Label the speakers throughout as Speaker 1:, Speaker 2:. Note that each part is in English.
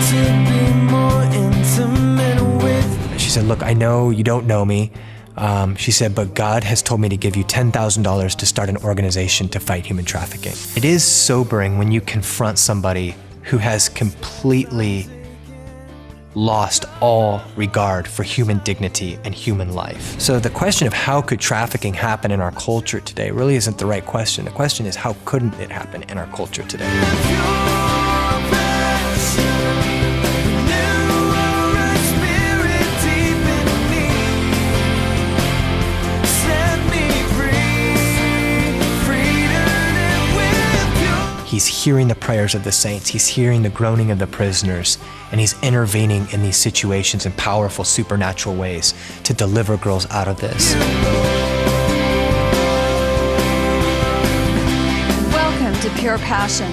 Speaker 1: She said, look, I know you don't know me. She said, but God has told me to give you $10,000 to start an organization to fight human trafficking. It is sobering when you confront somebody who has completely lost all regard for human dignity and human life. So the question of how could trafficking happen in our culture today really isn't the right question. The question is, how couldn't it happen in our culture today? He's hearing the prayers of the saints, he's hearing the groaning of the prisoners, and he's intervening in these situations in powerful supernatural ways to deliver girls out of this.
Speaker 2: Welcome to Pure Passion.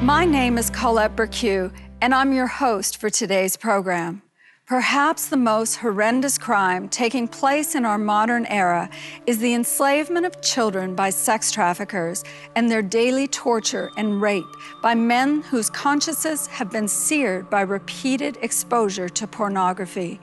Speaker 2: My name is Colette Burque, and I'm your host for today's program. Perhaps the most horrendous crime taking place in our modern era is the enslavement of children by sex traffickers and their daily torture and rape by men whose consciences have been seared by repeated exposure to pornography.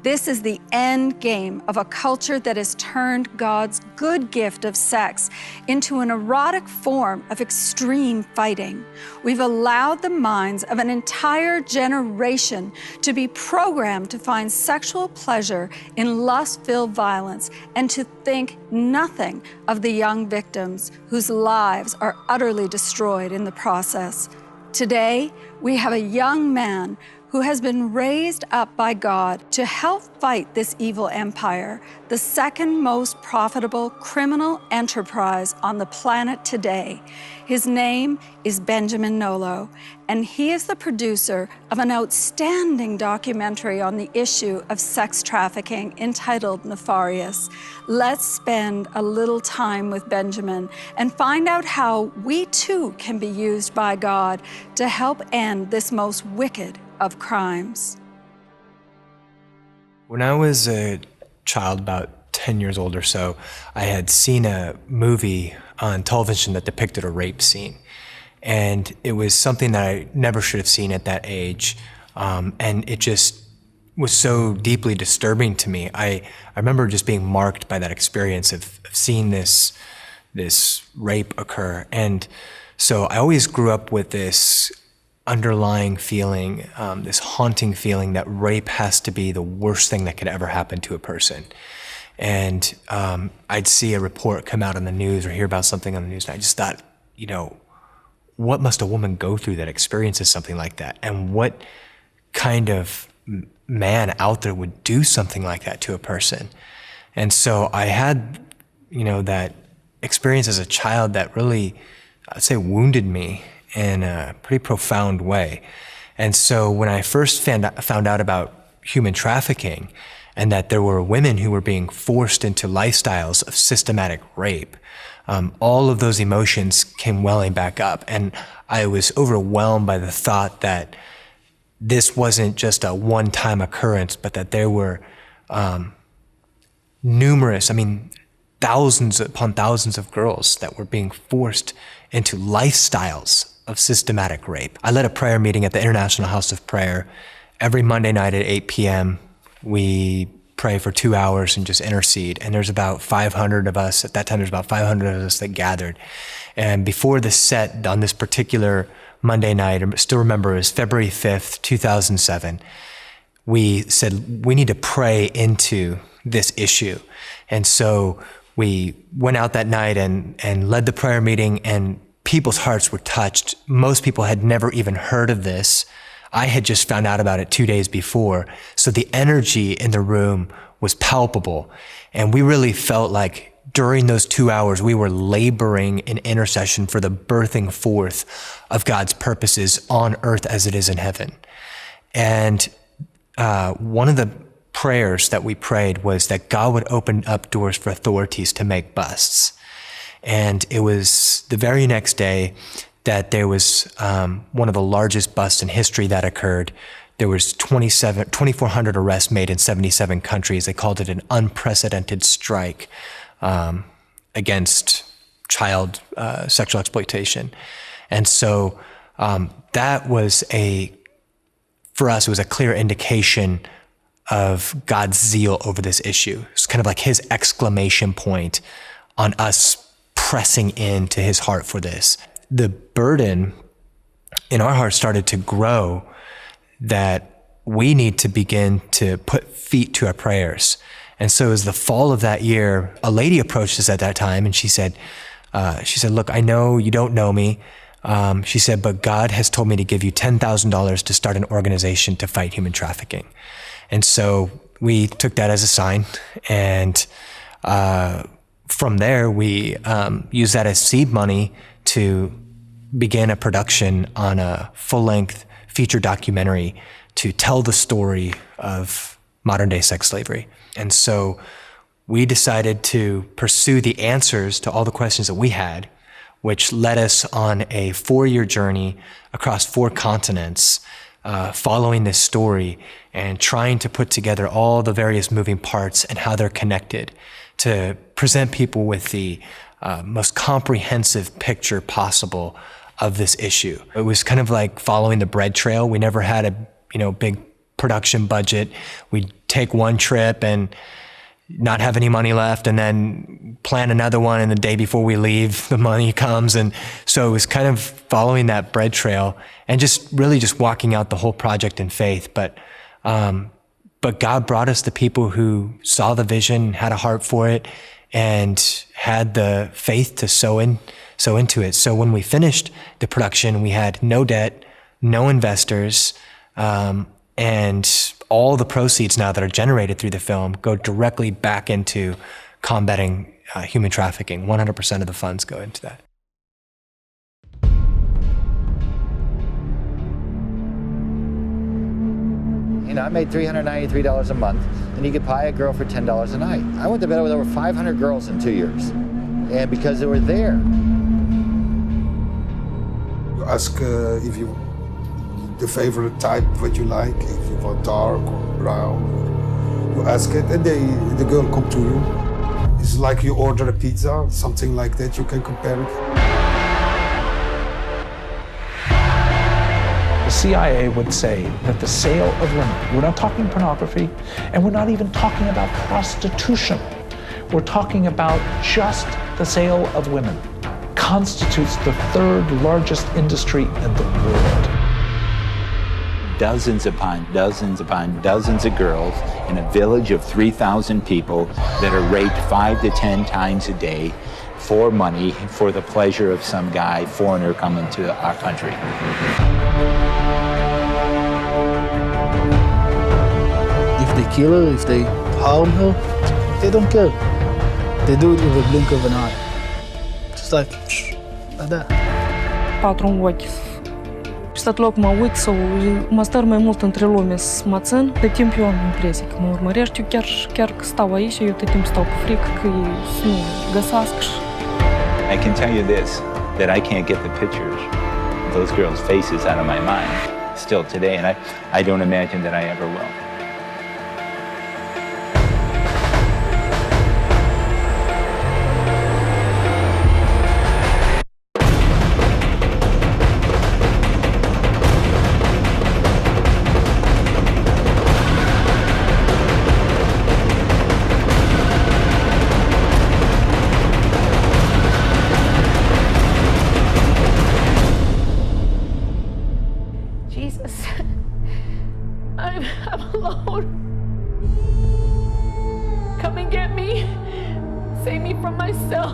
Speaker 2: This is the end game of a culture that has turned God's good gift of sex into an erotic form of extreme fighting. We've allowed the minds of an entire generation to be programmed to find sexual pleasure in lust-filled violence and to think nothing of the young victims whose lives are utterly destroyed in the process. Today, we have a young man who has been raised up by God to help fight this evil empire, the second most profitable criminal enterprise on the planet today. His name is Benjamin Nolot, and he is the producer of an outstanding documentary on the issue of sex trafficking entitled Nefarious. Let's spend a little time with Benjamin and find out how we too can be used by God to help end this most wicked of crimes.
Speaker 1: When I was a child, about 10 years old or so, I had seen a movie on television that depicted a rape scene. And it was something that I never should have seen at that age. And it just was so deeply disturbing to me. I remember just being marked by that experience of seeing this rape occur. And so I always grew up with this underlying feeling, this haunting feeling that rape has to be the worst thing that could ever happen to a person. And I'd see a report come out on the news or hear about something on the news, and I just thought, you know, what must a woman go through that experiences something like that? And what kind of man out there would do something like that to a person? And so I had, you know, that experience as a child that really, I'd say, wounded me in a pretty profound way. And so when I first found out about human trafficking and that there were women who were being forced into lifestyles of systematic rape, all of those emotions came welling back up. And I was overwhelmed by the thought that this wasn't just a one-time occurrence, but that there were numerous, thousands upon thousands of girls that were being forced into lifestyles of systematic rape. I led a prayer meeting at the International House of Prayer. Every Monday night at 8 p.m., we pray for 2 hours and just intercede. And there's about 500 of us. At that time, there's about 500 of us that gathered. And before the set on this particular Monday night, I still remember it was February 5th, 2007, we said, we need to pray into this issue. And so we went out that night and led the prayer meeting, and people's hearts were touched. Most people had never even heard of this. I had just found out about it 2 days before. So the energy in the room was palpable. And we really felt like during those 2 hours, we were laboring in intercession for the birthing forth of God's purposes on earth as it is in heaven. And one of the prayers that we prayed was that God would open up doors for authorities to make busts. And it was the very next day that there was one of the largest busts in history that occurred. There was 2,400 arrests made in 77 countries. They called it an unprecedented strike against child sexual exploitation. And so that was a for us, it was a clear indication of God's zeal over this issue. It's kind of like his exclamation point on us pressing into his heart for this. The burden in our heart started to grow that we need to begin to put feet to our prayers. And so as the fall of that year, a lady approached us at that time and she said, look, I know you don't know me. She said, but God has told me to give you $10,000 to start an organization to fight human trafficking. And so we took that as a sign. And from there, we used that as seed money to begin a production on a full-length feature documentary to tell the story of modern-day sex slavery. And so we decided to pursue the answers to all the questions that we had, which led us on a 4-year journey across 4 continents, following this story and trying to put together all the various moving parts and how they're connected to present people with the most comprehensive picture possible of this issue. It was kind of like following the bread trail. We never had a big production budget. We'd take one trip and not have any money left and then plan another one, and the day before we leave, the money comes. And so it was kind of following that bread trail and just walking out the whole project in faith. But God brought us the people who saw the vision, had a heart for it, and had the faith to sow into it. So when we finished the production, we had no debt, no investors, and all the proceeds now that are generated through the film go directly back into combating human trafficking. 100% of the funds go into that.
Speaker 3: I made $393 a month, and you could buy a girl for $10 a night. I went to bed with over 500 girls in 2 years, and because they were there.
Speaker 4: You ask if you the favorite type, what you like, if you want dark or brown. You ask it, and the girl come to you. It's like you order a pizza, something like that. You can compare it.
Speaker 5: The CIA would say that the sale of women, we're not talking pornography, and we're not even talking about prostitution. We're talking about just the sale of women, constitutes the 3rd largest industry in the world.
Speaker 6: Dozens upon dozens of girls in a village of 3,000 people that are raped 5 to 10 times a day for money, for the pleasure of some guy, foreigner coming to our country.
Speaker 7: If they kill her, if they harm her, they don't care. They do it with a blink of an eye. Just like that.
Speaker 8: 4 în ochi. Și tot loc mă uit sau mă stăr mai mult între lume să mă țin, de timp eu am impresia că mă urmărești. Eu chiar că stau aici, eu tot timp stau cu frică că ei să nu găsească.
Speaker 6: I can tell you this, that I can't get the pictures of those girls' faces out of my mind still today, and I don't imagine that I ever will.
Speaker 8: I'm alone. Come and get me. Save me from myself.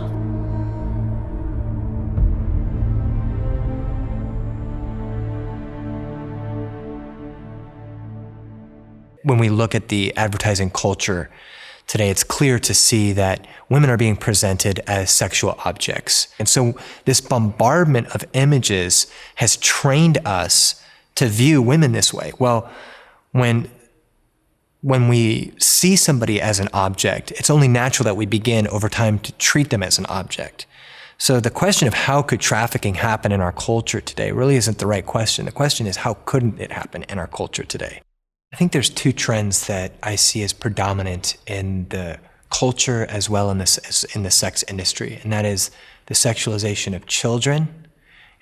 Speaker 1: When we look at the advertising culture today, it's clear to see that women are being presented as sexual objects. And so this bombardment of images has trained us to view women this way. Well, when we see somebody as an object, it's only natural that we begin over time to treat them as an object. So the question of how could trafficking happen in our culture today really isn't the right question. The question is, how couldn't it happen in our culture today? I think there's 2 trends that I see as predominant in the culture as well in the sex industry, and that is the sexualization of children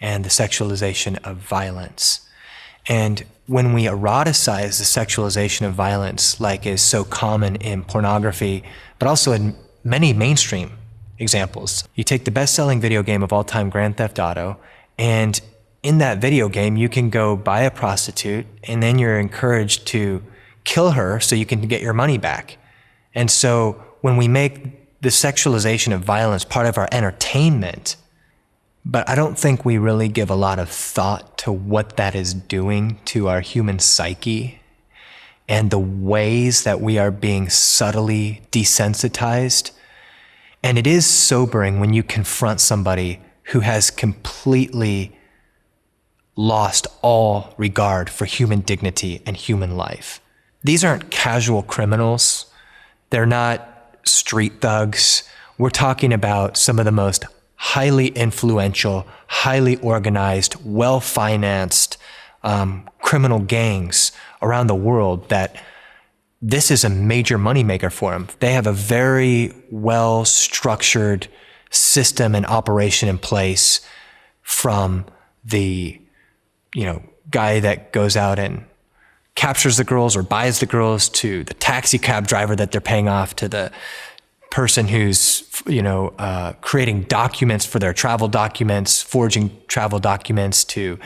Speaker 1: and the sexualization of violence. And when we eroticize the sexualization of violence, like is so common in pornography, but also in many mainstream examples, you take the best-selling video game of all time, Grand Theft Auto, and in that video game, you can go buy a prostitute, and then you're encouraged to kill her so you can get your money back. And so when we make the sexualization of violence part of our entertainment, but I don't think we really give a lot of thought to what that is doing to our human psyche and the ways that we are being subtly desensitized. And it is sobering when you confront somebody who has completely lost all regard for human dignity and human life. These aren't casual criminals. They're not street thugs. We're talking about some of the most highly influential, highly organized, well-financed criminal gangs around the world that this is a major moneymaker for them. They have a very well-structured system and operation in place, from the guy that goes out and captures the girls or buys the girls, to the taxi cab driver that they're paying off, to the person who's creating documents for their travel documents, forging travel documents, to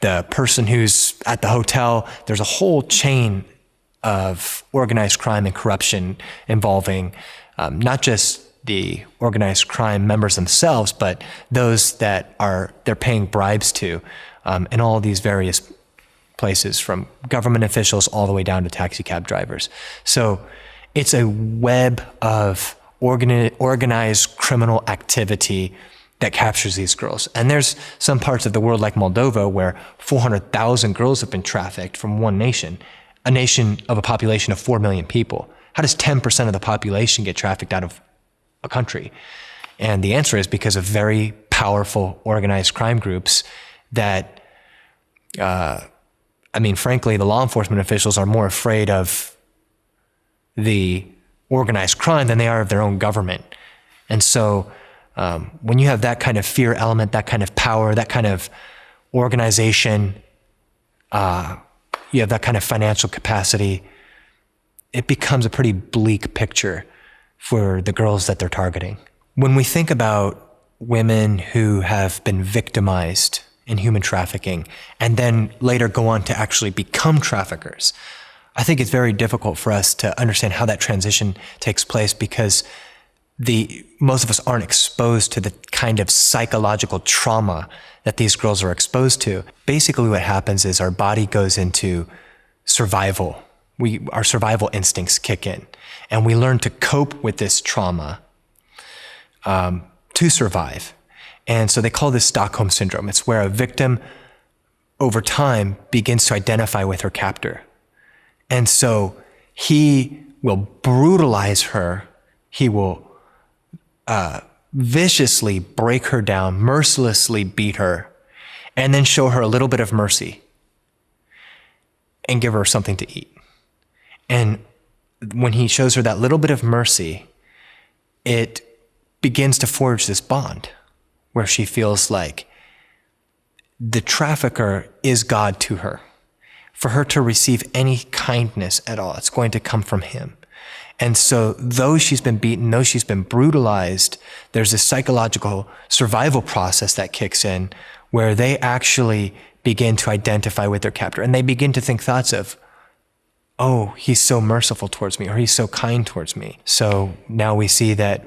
Speaker 1: the person who's at the hotel. There's a whole chain of organized crime and corruption involving not just the organized crime members themselves, but those that they're paying bribes to in all these various places, from government officials all the way down to taxi cab drivers. So it's a web of organized criminal activity that captures these girls. And there's some parts of the world like Moldova where 400,000 girls have been trafficked from one nation, a nation of a population of 4 million people. How does 10% of the population get trafficked out of a country? And the answer is because of very powerful organized crime groups that, frankly, the law enforcement officials are more afraid of the organized crime than they are of their own government. And so when you have that kind of fear element, that kind of power, that kind of organization, you have that kind of financial capacity, it becomes a pretty bleak picture for the girls that they're targeting. When we think about women who have been victimized in human trafficking and then later go on to actually become traffickers, I think it's very difficult for us to understand how that transition takes place, because most of us aren't exposed to the kind of psychological trauma that these girls are exposed to. Basically what happens is our body goes into survival. Our survival instincts kick in, and we learn to cope with this trauma to survive. And so they call this Stockholm Syndrome. It's where a victim over time begins to identify with her captor. And so he will brutalize her. He will viciously break her down, mercilessly beat her, and then show her a little bit of mercy and give her something to eat. And when he shows her that little bit of mercy, it begins to forge this bond where she feels like the trafficker is God to her. For her to receive any kindness at all, it's going to come from him. And so though she's been beaten, though she's been brutalized, there's this psychological survival process that kicks in where they actually begin to identify with their captor. And they begin to think thoughts of, oh, he's so merciful towards me, or he's so kind towards me. So now we see that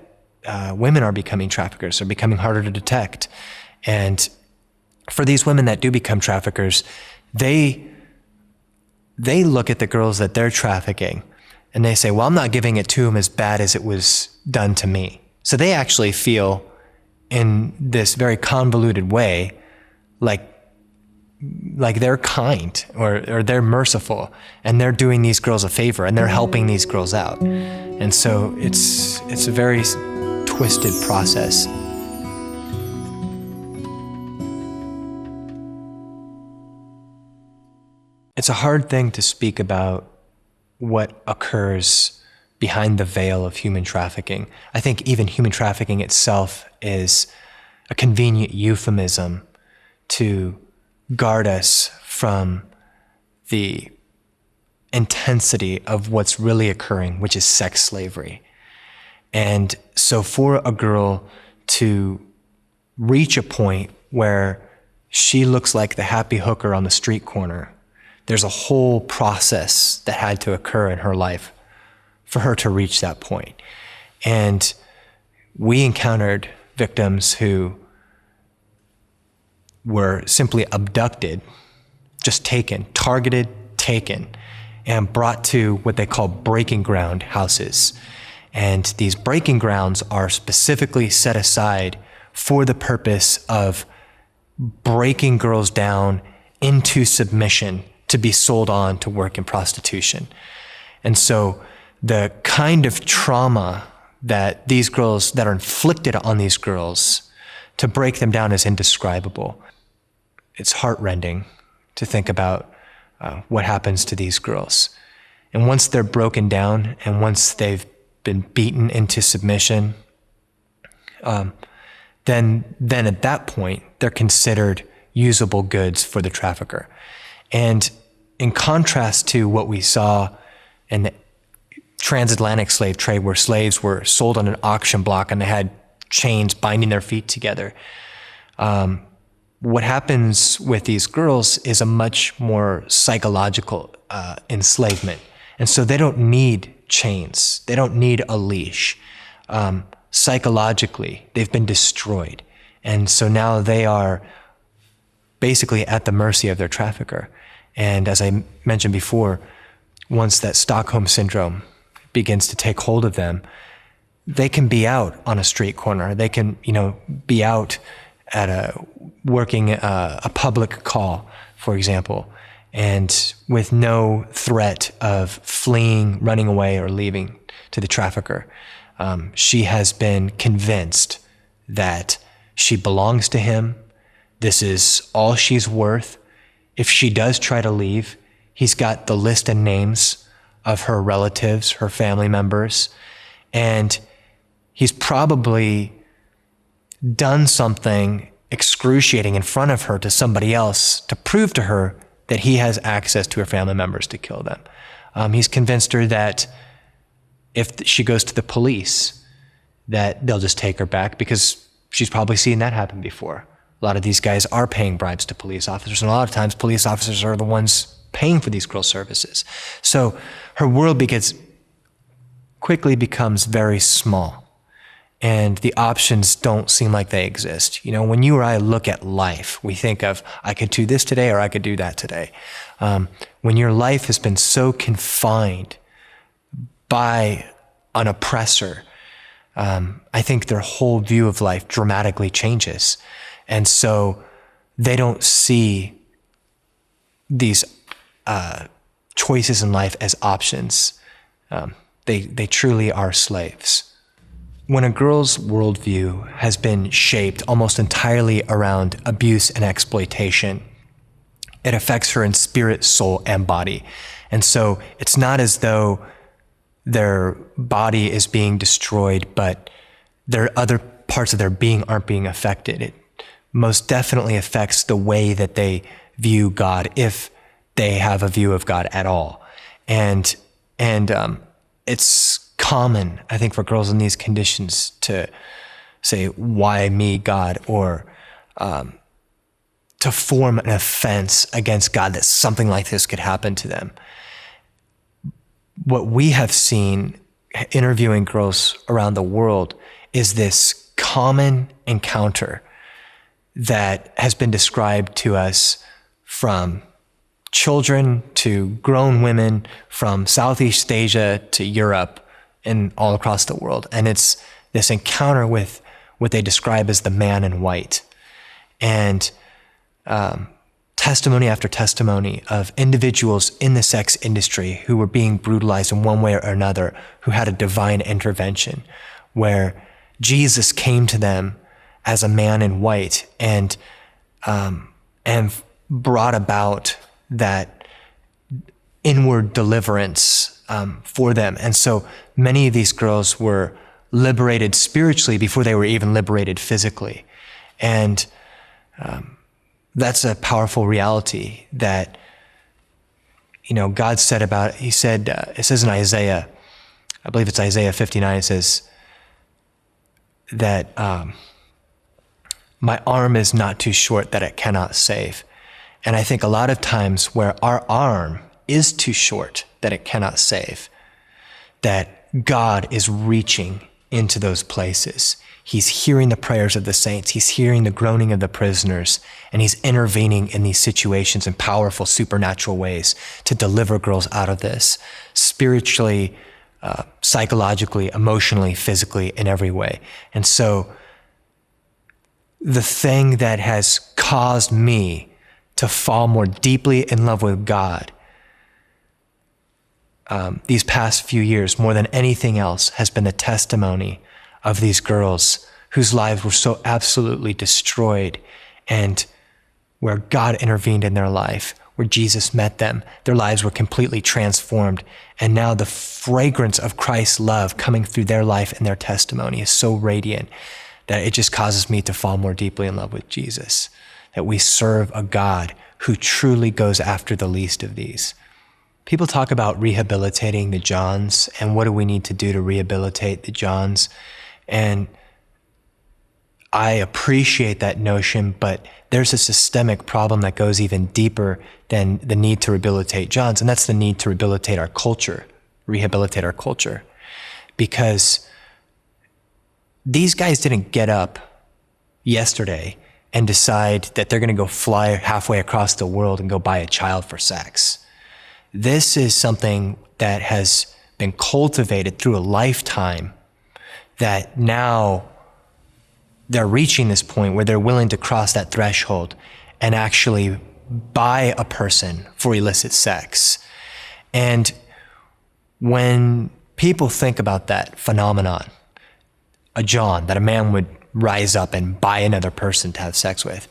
Speaker 1: women are becoming traffickers, are becoming harder to detect. And for these women that do become traffickers, they look at the girls that they're trafficking and they say, well, I'm not giving it to them as bad as it was done to me. So they actually feel in this very convoluted way like they're kind or they're merciful, and they're doing these girls a favor and they're helping these girls out. And so it's a very twisted process. It's a hard thing to speak about what occurs behind the veil of human trafficking. I think even human trafficking itself is a convenient euphemism to guard us from the intensity of what's really occurring, which is sex slavery. And so for a girl to reach a point where she looks like the happy hooker on the street corner, there's a whole process that had to occur in her life for her to reach that point. And we encountered victims who were simply abducted, just taken, targeted, taken, and brought to what they call breaking ground houses. And these breaking grounds are specifically set aside for the purpose of breaking girls down into submission to be sold on to work in prostitution. And so the kind of trauma that these girls, that are inflicted on these girls to break them down is indescribable. It's heartrending to think about what happens to these girls. And once they're broken down and once they've been beaten into submission, then at that point, they're considered usable goods for the trafficker. And in contrast to what we saw in the transatlantic slave trade, where slaves were sold on an auction block and they had chains binding their feet together, what happens with these girls is a much more psychological enslavement. And so they don't need chains. They don't need a leash. Psychologically, they've been destroyed. And so now they are basically at the mercy of their trafficker. And as I mentioned before, once that Stockholm syndrome begins to take hold of them, they can be out on a street corner. They can, be out at working a public call, for example, and with no threat of fleeing, running away, or leaving to the trafficker. She has been convinced that she belongs to him. This is all she's worth. If she does try to leave, he's got the list and names of her relatives, her family members, and he's probably done something excruciating in front of her to somebody else to prove to her that he has access to her family members to kill them. He's convinced her that if she goes to the police, that they'll just take her back, because she's probably seen that happen before. A lot of these guys are paying bribes to police officers, and a lot of times police officers are the ones paying for these girl services. So her world quickly becomes very small, and the options don't seem like they exist. When you or I look at life, we think of, I could do this today or I could do that today. When your life has been so confined by an oppressor, I think their whole view of life dramatically changes. And so they don't see these choices in life as options. They truly are slaves. When a girl's worldview has been shaped almost entirely around abuse and exploitation, it affects her in spirit, soul, and body. And so it's not as though their body is being destroyed, but their other parts of their being aren't being affected. It most definitely affects the way that they view God, if they have a view of God at all. And it's common, I think, for girls in these conditions to say, why me, God? Or to form an offense against God that something like this could happen to them. What we have seen interviewing girls around the world is this common encounter that has been described to us from children to grown women, from Southeast Asia to Europe and all across the world. And it's this encounter with what they describe as the man in white. And testimony after testimony of individuals in the sex industry who were being brutalized in one way or another, who had a divine intervention, where Jesus came to them as a man in white and brought about that inward deliverance for them. And so many of these girls were liberated spiritually before they were even liberated physically. And that's a powerful reality that God said about, he said, it says in Isaiah, I believe it's Isaiah 59, it says that my arm is not too short that it cannot save. And I think a lot of times where our arm is too short that it cannot save, that God is reaching into those places. He's hearing the prayers of the saints. He's hearing the groaning of the prisoners, and he's intervening in these situations in powerful supernatural ways to deliver girls out of this, spiritually, psychologically, emotionally, physically, in every way. And so the thing that has caused me to fall more deeply in love with God these past few years, more than anything else, has been the testimony of these girls whose lives were so absolutely destroyed, and where God intervened in their life, where Jesus met them. Their lives were completely transformed. And now the fragrance of Christ's love coming through their life and their testimony is so radiant that it just causes me to fall more deeply in love with Jesus, that we serve a God who truly goes after the least of these. People talk about rehabilitating the Johns, and what do we need to do to rehabilitate the Johns? And I appreciate that notion, but there's a systemic problem that goes even deeper than the need to rehabilitate Johns, and that's the need to rehabilitate our culture. Because these guys didn't get up yesterday and decide that they're going to go fly halfway across the world and go buy a child for sex. This is something that has been cultivated through a lifetime, that now they're reaching this point where they're willing to cross that threshold and actually buy a person for illicit sex. And when people think about that phenomenon, a John, that a man would rise up and buy another person to have sex with,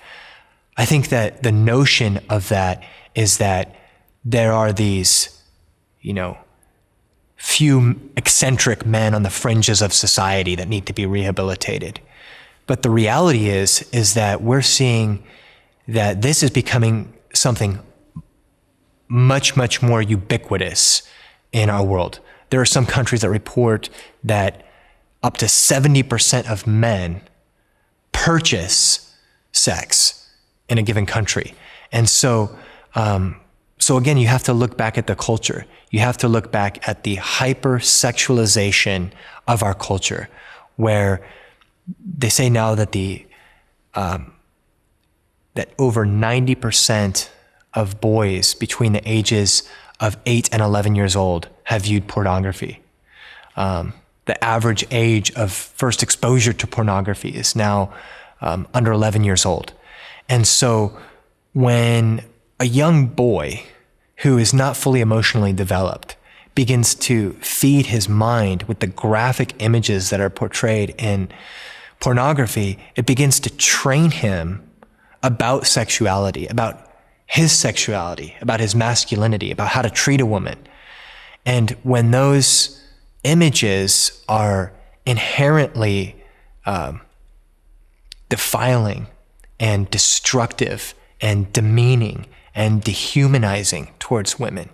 Speaker 1: I think that the notion of that is that there are these, few eccentric men on the fringes of society that need to be rehabilitated. But the reality is that we're seeing that this is becoming something much, much more ubiquitous in our world. There are some countries that report that up to 70% of men purchase sex in a given country. And so again, you have to look back at the culture. You have to look back at the hypersexualization of our culture, where they say now that that over 90% of boys between the ages of 8 and 11 years old have viewed pornography. The average age of first exposure to pornography is now under 11 years old. And so when a young boy who is not fully emotionally developed begins to feed his mind with the graphic images that are portrayed in pornography, it begins to train him about sexuality, about his masculinity, about how to treat a woman. And when those images are inherently defiling and destructive and demeaning and dehumanizing towards women,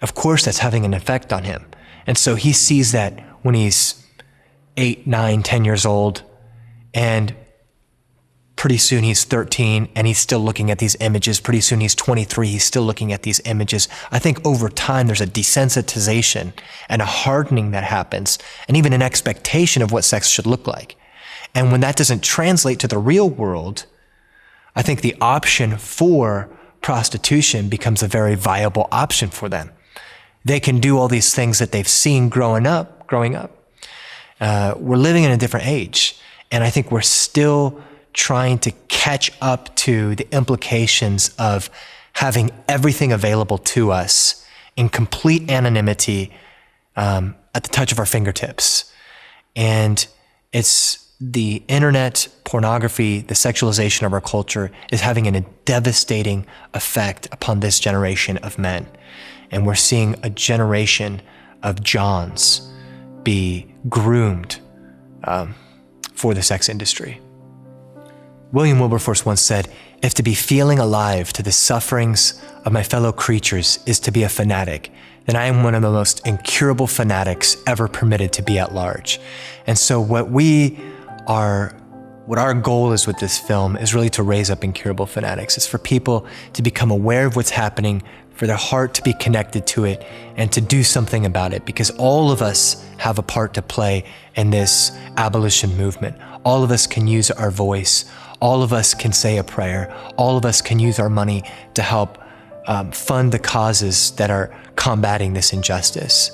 Speaker 1: of course that's having an effect on him. And so he sees that when he's 8, 9, 10 years old, and pretty soon he's 13 and he's still looking at these images. Pretty soon he's 23, he's still looking at these images. I think over time there's a desensitization and a hardening that happens, and even an expectation of what sex should look like. And when that doesn't translate to the real world, I think the option for prostitution becomes a very viable option for them. They can do all these things that they've seen growing up. We're living in a different age, and I think we're still trying to catch up to the implications of having everything available to us in complete anonymity at the touch of our fingertips. And it's the internet, pornography, the sexualization of our culture is having a devastating effect upon this generation of men. And we're seeing a generation of Johns be groomed for the sex industry. William Wilberforce once said, If to be feeling alive to the sufferings of my fellow creatures is to be a fanatic, then I am one of the most incurable fanatics ever permitted to be at large. And so what our goal is with this film is really to raise up incurable fanatics. It's for people to become aware of what's happening, for their heart to be connected to it, and to do something about it, because all of us have a part to play in this abolition movement. All of us can use our voice. All of us can say a prayer. All of us can use our money to help fund the causes that are combating this injustice.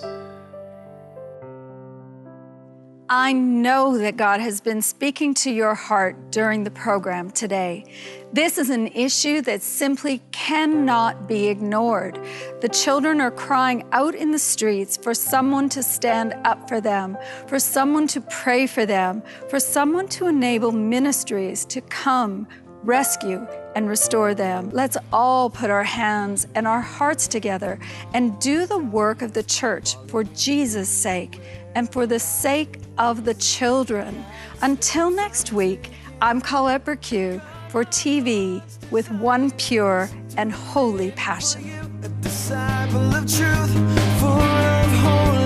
Speaker 2: I know that God has been speaking to your heart during the program today. This is an issue that simply cannot be ignored. The children are crying out in the streets for someone to stand up for them, for someone to pray for them, for someone to enable ministries to come, rescue, and restore them. Let's all put our hands and our hearts together and do the work of the church for Jesus' sake and for the sake of the children. Until next week, I'm Colette Berque for TV with one pure and holy passion.
Speaker 9: A disciple of truth, full of holy